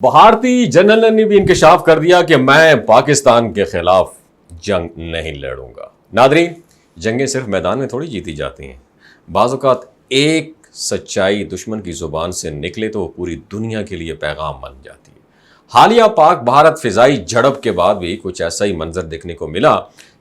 بھارتی جنرل نے بھی انکشاف کر دیا کہ میں پاکستان کے خلاف جنگ نہیں لڑوں گا۔ ناظرین، جنگیں صرف میدان میں تھوڑی جیتی جاتی ہیں، بعض اوقات ایک سچائی دشمن کی زبان سے نکلے تو وہ پوری دنیا کے لیے پیغام بن جاتی ہے۔ حالیہ پاک بھارت فضائی جھڑپ کے بعد بھی کچھ ایسا ہی منظر دیکھنے کو ملا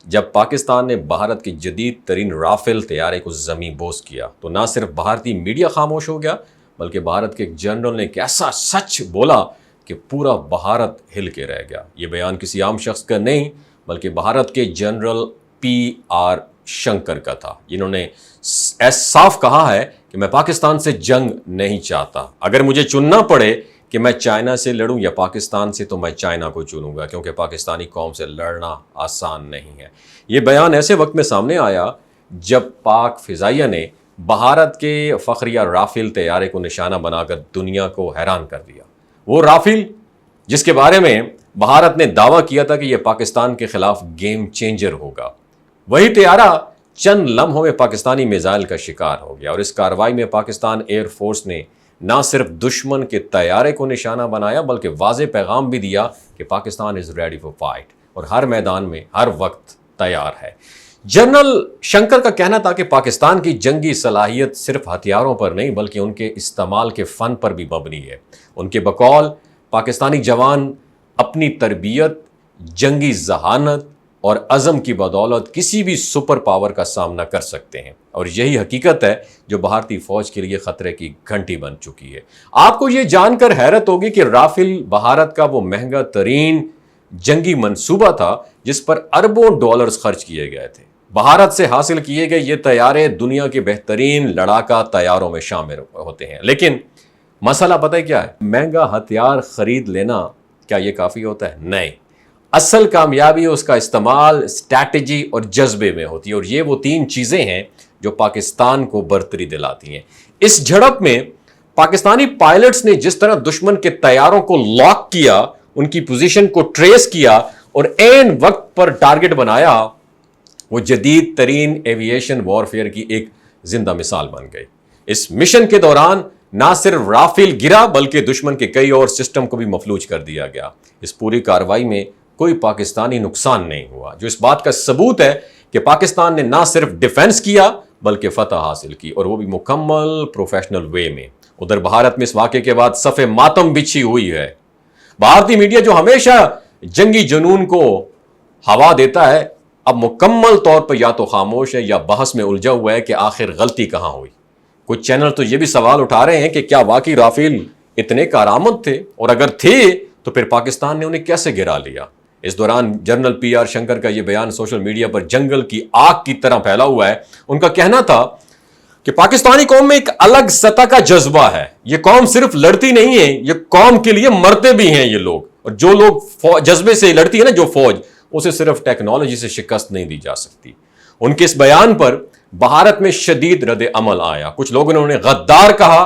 جب پاکستان نے بھارت کی جدید ترین رافیل طیارے کو زمیں بوس کیا تو نہ صرف بھارتی میڈیا خاموش ہو گیا بلکہ بھارت کے ایک جنرل نے ایک ایسا سچ بولا کہ پورا بھارت ہل کے رہ گیا۔ یہ بیان کسی عام شخص کا نہیں بلکہ بھارت کے جنرل PR شنکر کا تھا، جنہوں نے صاف کہا ہے کہ میں پاکستان سے جنگ نہیں چاہتا، اگر مجھے چننا پڑے کہ میں چائنا سے لڑوں یا پاکستان سے تو میں چائنا کو چنوں گا، کیونکہ پاکستانی قوم سے لڑنا آسان نہیں ہے۔ یہ بیان ایسے وقت میں سامنے آیا جب پاک فضائیہ نے بھارت کے فخریہ رافیل طیارے کو نشانہ بنا کر دنیا کو حیران کر دیا۔ وہ رافیل جس کے بارے میں بھارت نے دعویٰ کیا تھا کہ یہ پاکستان کے خلاف گیم چینجر ہوگا، وہی طیارہ چند لمحوں میں پاکستانی میزائل کا شکار ہو گیا، اور اس کارروائی میں پاکستان ایئر فورس نے نہ صرف دشمن کے طیارے کو نشانہ بنایا بلکہ واضح پیغام بھی دیا کہ Pakistan is ready for fight اور ہر میدان میں ہر وقت تیار ہے۔ جنرل شنکر کا کہنا تھا کہ پاکستان کی جنگی صلاحیت صرف ہتھیاروں پر نہیں بلکہ ان کے استعمال کے فن پر بھی مبنی ہے۔ ان کے بقول پاکستانی جوان اپنی تربیت، جنگی ذہانت اور عزم کی بدولت کسی بھی سپر پاور کا سامنا کر سکتے ہیں، اور یہی حقیقت ہے جو بھارتی فوج کے لیے خطرے کی گھنٹی بن چکی ہے۔ آپ کو یہ جان کر حیرت ہوگی کہ رافیل بھارت کا وہ مہنگا ترین جنگی منصوبہ تھا جس پر اربوں ڈالرز خرچ کیے گئے تھے۔ بھارت سے حاصل کیے گئے یہ طیارے دنیا کے بہترین لڑاکا طیاروں میں شامل ہوتے ہیں، لیکن مسئلہ پتہ ہے کیا ہے؟ مہنگا ہتھیار خرید لینا کیا یہ کافی ہوتا ہے؟ نہیں، اصل کامیابی اس کا استعمال، اسٹریٹجی اور جذبے میں ہوتی ہے، اور یہ وہ تین چیزیں ہیں جو پاکستان کو برتری دلاتی ہیں۔ اس جھڑپ میں پاکستانی پائلٹس نے جس طرح دشمن کے طیاروں کو لاک کیا، ان کی پوزیشن کو ٹریس کیا اور عین وقت پر ٹارگٹ بنایا، وہ جدید ترین ایوییشن وارفیئر کی ایک زندہ مثال بن گئی۔ اس مشن کے دوران نہ صرف رافیل گرا بلکہ دشمن کے کئی اور سسٹم کو بھی مفلوج کر دیا گیا۔ اس پوری کارروائی میں کوئی پاکستانی نقصان نہیں ہوا، جو اس بات کا ثبوت ہے کہ پاکستان نے نہ صرف ڈیفنس کیا بلکہ فتح حاصل کی، اور وہ بھی مکمل پروفیشنل وے میں۔ ادھر بھارت میں اس واقعے کے بعد صف ماتم بچھی ہوئی ہے۔ بھارتی میڈیا جو ہمیشہ جنگی جنون کو ہوا دیتا ہے، اب مکمل طور پر یا تو خاموش ہے یا بحث میں الجھا ہوا ہے کہ آخر غلطی کہاں ہوئی۔ کچھ چینل تو یہ بھی سوال اٹھا رہے ہیں کہ کیا واقعی رافیل اتنے کارآمد تھے، اور اگر تھے تو پھر پاکستان نے انہیں کیسے گرا لیا۔ اس دوران جنرل PR شنکر کا یہ بیان سوشل میڈیا پر جنگل کی آگ کی طرح پھیلا ہوا ہے۔ ان کا کہنا تھا کہ پاکستانی قوم میں ایک الگ سطح کا جذبہ ہے، یہ قوم صرف لڑتی نہیں ہے، یہ قوم کے لیے مرتے بھی ہیں یہ لوگ، اور جو لوگ جذبے سے لڑتی ہے نا جو فوج، اسے صرف ٹیکنالوجی سے شکست نہیں دی جا سکتی۔ ان کے اس بیان پر بھارت میں شدید رد عمل آیا، کچھ لوگوں نے انہیں غدار کہا،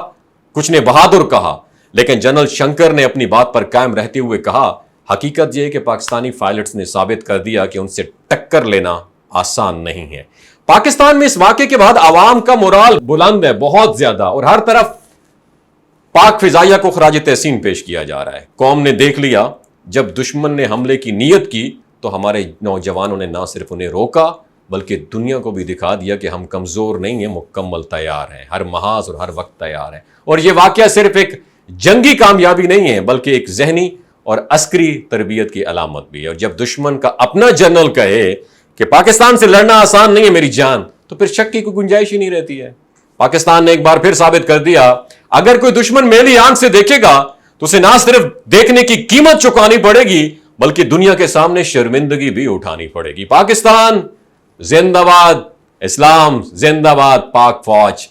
کچھ نے بہادر کہا، لیکن جنرل شنکر نے اپنی بات پر قائم رہتے ہوئے کہا حقیقت یہ ہے کہ پاکستانی پائلٹس نے ثابت کر دیا کہ ان سے ٹکر لینا آسان نہیں ہے۔ پاکستان میں اس واقعے کے بعد عوام کا مورال بلند ہے بہت زیادہ، اور ہر طرف پاک فضائیہ کو خراج تحسین پیش کیا جا رہا ہے۔ قوم نے دیکھ لیا جب دشمن نے حملے کی نیت کی تو ہمارے نوجوانوں نے نہ صرف انہیں روکا بلکہ دنیا کو بھی دکھا دیا کہ ہم کمزور نہیں ہیں، مکمل تیار ہیں، ہر محاذ اور ہر وقت تیار ہیں۔ اور یہ واقعہ صرف ایک جنگی کامیابی نہیں ہے بلکہ ایک ذہنی اور عسکری تربیت کی علامت بھی ہے، اور جب دشمن کا اپنا جنرل کہے کہ پاکستان سے لڑنا آسان نہیں ہے میری جان، تو پھر شک کی کوئی گنجائش ہی نہیں رہتی ہے۔ پاکستان نے ایک بار پھر ثابت کر دیا اگر کوئی دشمن میلی آنکھ سے دیکھے گا تو اسے نہ صرف دیکھنے کی قیمت چکانی پڑے گی بلکہ دنیا کے سامنے شرمندگی بھی اٹھانی پڑے گی۔ پاکستان زندہ باد، اسلام زندہ باد، پاک فوج